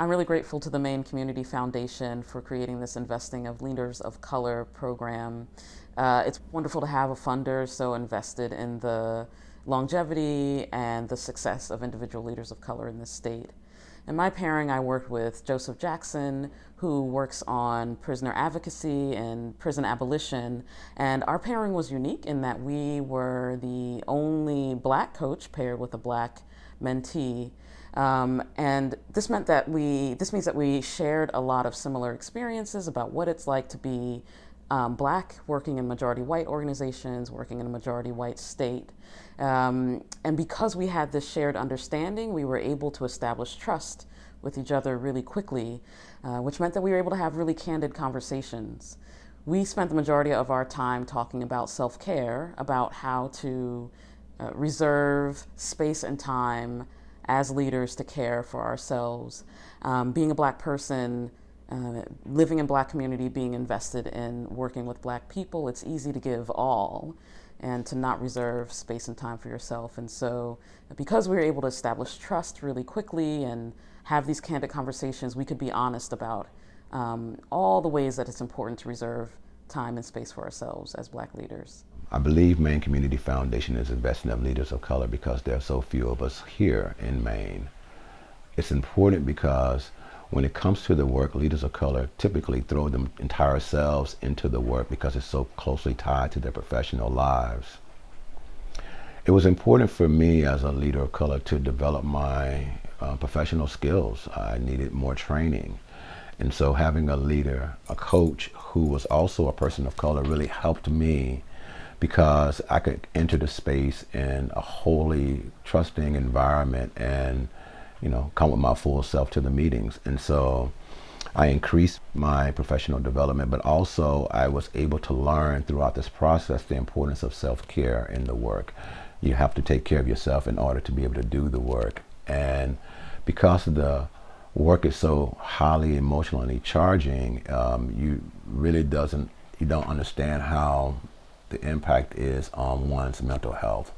I'm really grateful to the Maine Community Foundation for creating this Investing of Leaders of Color program. It's wonderful to have a funder so invested in the longevity and the success of individual leaders of color in this state. In my pairing, I worked with Joseph Jackson, who works on prisoner advocacy and prison abolition. And our pairing was unique in that we were the only Black coach paired with a Black mentee. And this means that we shared a lot of similar experiences about what it's like to be Black, working in majority white organizations, working in a majority white state. And because we had this shared understanding, we were able to establish trust with each other really quickly, which meant that we were able to have really candid conversations. We spent the majority of our time talking about self-care, about how to reserve space and time as leaders to care for ourselves. Being a Black person, living in Black community, being invested in working with Black people, it's easy to give all and to not reserve space and time for yourself. And so because we were able to establish trust really quickly and have these candid conversations, we could be honest about all the ways that it's important to reserve time and space for ourselves as Black leaders. I believe Maine Community Foundation is investing in leaders of color because there are so few of us here in Maine. It's important because when it comes to the work, leaders of color typically throw their entire selves into the work because it's so closely tied to their professional lives. It was important for me as a leader of color to develop my professional skills. I needed more training. And so having a leader, a coach who was also a person of color really helped me because I could enter the space in a wholly trusting environment and come with my full self to the meetings. And so I increased my professional development, but also I was able to learn throughout this process the importance of self-care in the work. You have to take care of yourself in order to be able to do the work. And because the work is so highly emotionally charging, you don't understand how the impact is on one's mental health.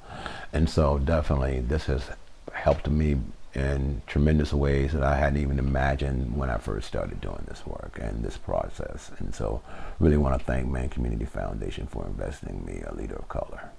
And so definitely this has helped me in tremendous ways that I hadn't even imagined when I first started doing this work and this process. And so really want to thank Maine Community Foundation for investing in me, a leader of color.